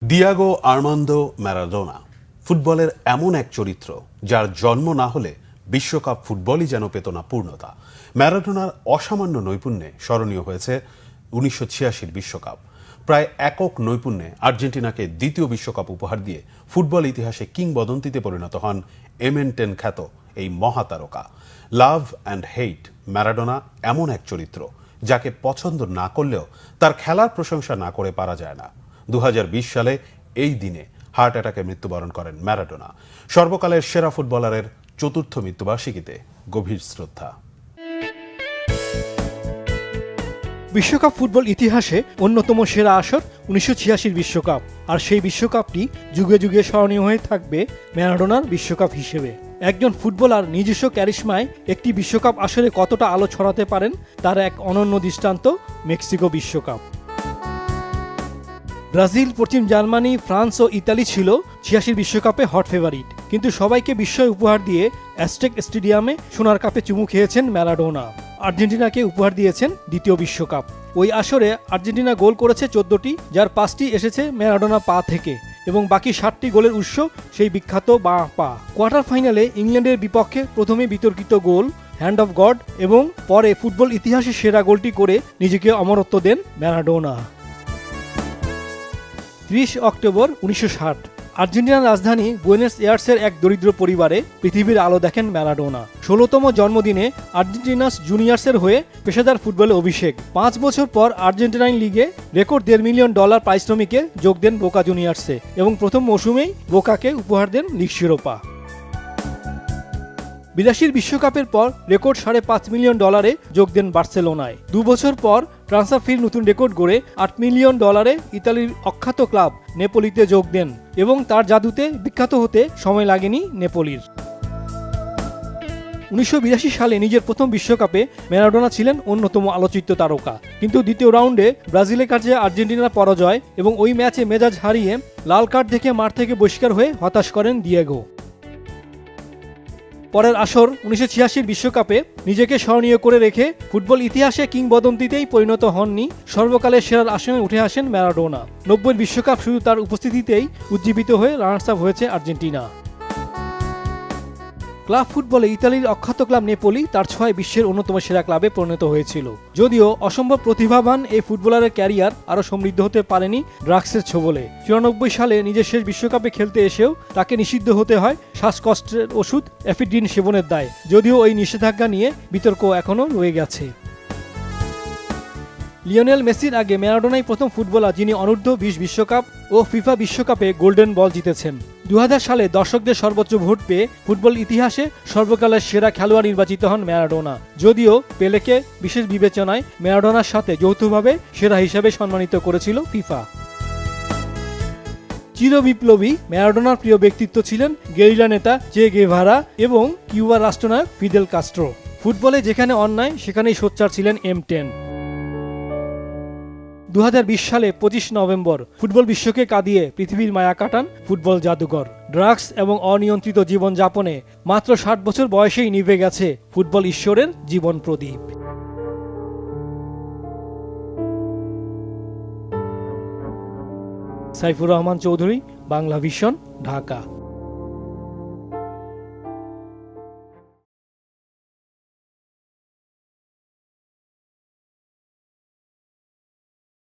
Diego Armando Maradona ফুটবলের এমন এক চরিত্র যার জন্ম না হলে বিশ্বকাপ ফুটবলই যেন পেত না পূর্ণতা। ম্যারাডোনার অসামান্য নৈপুণ্যে স্মরণীয় হয়েছে 1986 বিশ্বকাপ। প্রায় একক নৈপুণ্যে আর্জেন্টিনাকে দ্বিতীয় বিশ্বকাপ উপহার দিয়ে ফুটবল ইতিহাসে কিংবদন্তিতে পরিণত হন এমেনটেন খ্যাত এই মহাতারকা। লাভ অ্যান্ড হেইট ম্যারাডোনা এমন এক চরিত্র যাকে পছন্দ না করলেও তার খেলার প্রশংসা না করে পারা যায় না। 2020 সালে এই দিনে হার্ট অ্যাটাকে মৃত্যুবরণ করেন ম্যারাডোনা। সর্বকালের সেরা ফুটবলারের চতুর্থ মৃত্যুবার্ষিকীতে গভীর শ্রদ্ধা। বিশ্বকাপ ফুটবল ইতিহাসে অন্যতম সেরা আসর 1986 বিশ্বকাপ, আর সেই বিশ্বকাপটি যুগে যুগে স্মরণীয় হয়ে থাকবে ম্যারাডোনার বিশ্বকাপ হিসেবে। একজন ফুটবলার নিজস্ব ক্যারিশমায় একটি বিশ্বকাপ আসরে কতটা আলো ছড়াতে পারেন তার এক অনন্য দৃষ্টান্ত মেক্সিকো বিশ্বকাপ। ব্রাজিল, পশ্চিম জার্মানি, ফ্রান্স ও ইতালি ছিল 86 বিশ্বকাপে হট ফেভারিট, কিন্তু সবাইকে বিস্ময় উপহার দিয়ে অ্যাজটেক স্টেডিয়ামে সোনার কাপে চুমু খেয়েছেন ম্যারাডোনা। আর্জেন্টিনাকে উপহার দিয়েছেন দ্বিতীয় বিশ্বকাপ। ওই আসরে আর্জেন্টিনা গোল করেছে 14টি, যার 5টি এসেছে ম্যারাডোনা পা থেকে, এবং বাকি 7টি গোলের উৎস সেই বিখ্যাত বাঁ পা। কোয়ার্টার ফাইনালে ইংল্যান্ডের বিপক্ষে প্রথমে বিতর্কিত গোল হ্যান্ড অফ গড, এবং পরে ফুটবল ইতিহাসে সেরা গোলটি করে নিজেকে অমরত্ব দেন ম্যারাডোনা। 30 অক্টোবর 1960 আর্জেন্টিনার রাজধানী বুয়েনোস এয়ার্সের এক দরিদ্র পরিবারে পৃথিবীর আলো দেখেন ম্যারাডোনা। 16তম জন্মদিনে আর্জেন্টিনাস জুনিয়র্সের হয়ে পেশাদার ফুটবলে অভিষেক। 5 বছর পর আর্জেন্টিনাইন লিগে রেকর্ড $1.5 মিলিয়ন পারিশ্রমিকে যোগ দেন বোকা জুনিয়র্সে, এবং প্রথম মৌসুমেই বোকাকে উপহার দেন লিগ শিরোপা। 82 বিশ্বকাপের পর রেকর্ড $5.5 মিলিয়ন যোগ দেন বার্সেলোনায়। 2 বছর পর ট্রান্সফার ফির নতুন রেকর্ড গড়ে $8 মিলিয়ন ইতালির অখ্যাত ক্লাব নেপোলিতে যোগ দেন, এবং তার জাদুতে বিখ্যাত হতে সময় লাগেনি নেপোলির। 1982 সালে নিজের প্রথম বিশ্বকাপে ম্যারাডোনা ছিলেন অন্যতম আলোচিত তারকা, কিন্তু দ্বিতীয় রাউন্ডে ব্রাজিলের কাছে আর্জেন্টিনার পরাজয় এবং ওই ম্যাচে মেজাজ হারিয়ে লাল কার্ড দেখে মাঠ থেকে বহিষ্কার হয়ে হতাশ করেন দিয়েগো। পরের আসর 1986 বিশ্বকাপে নিজেকে স্মরণীয় করে রেখে ফুটবল ইতিহাসে কিংবদন্তিতেই পরিণত হননি, সর্বকালের সেরার আসনে উঠে আসেন ম্যারাডোনা। 90 বিশ্বকাপ শুধু তার উপস্থিতিতেই উজ্জীবিত হয়ে রানার্স আপ হয়েছে আর্জেন্টিনা। ক্লাব ফুটবলে ইতালির অখ্যাত ক্লাব নেপোলি তার ছোঁয়ায় বিশ্বের অন্যতম সেরা ক্লাবে পরিণত হয়েছিল। যদিও অসম্ভব প্রতিভাবান এই ফুটবলারের ক্যারিয়ার আরও সমৃদ্ধ হতে পারেনি ড্রাগসের ছোবলে। 94 সালে নিজের শেষ বিশ্বকাপে খেলতে এসেও তাকে নিষিদ্ধ হতে হয় শ্বাসকষ্টের ওষুধ এফিড্রিন সেবনের দায়ে, যদিও ওই নিষেধাজ্ঞা নিয়ে বিতর্ক এখনও রয়ে গেছে। লিওনেল মেসির আগে ম্যারাডোনাই প্রথম ফুটবলার যিনি অনূর্ধ্ব 20 বিশ্বকাপ ও ফিফা বিশ্বকাপে গোল্ডেন বল জিতেছেন। 2000 সালে দর্শকদের সর্বোচ্চ ভোট পেয়ে ফুটবল ইতিহাসে সর্বকালের সেরা খেলোয়াড় নির্বাচিত হন ম্যারাডোনা, যদিও পেলেকে বিশেষ বিবেচনায় ম্যারাডোনার সাথে যৌথভাবে সেরা হিসেবে সম্মানিত করেছিল ফিফা। চিরবিপ্লবী ম্যারাডোনার প্রিয় ব্যক্তিত্ব ছিলেন গেরিলা নেতা চে গেভারা এবং কিউবার রাষ্ট্রনায়ক ফিদেল কাস্ট্রো। ফুটবলে যেখানে অন্যায় সেখানেই সোচ্চার ছিলেন M10। 2020 সালে 25 নভেম্বর ফুটবল বিশ্বকে কাঁদিয়ে পৃথিবীর মায়া কাটান ফুটবল জাদুঘর। ড্রাগস এবং অনিয়ন্ত্রিত জীবনযাপনে মাত্র 60 বছর বয়সেই নিভে গেছে ফুটবল ঈশ্বরের জীবন প্রদীপ। সাইফুর রহমান চৌধুরী, বাংলা ভিশন, ঢাকা।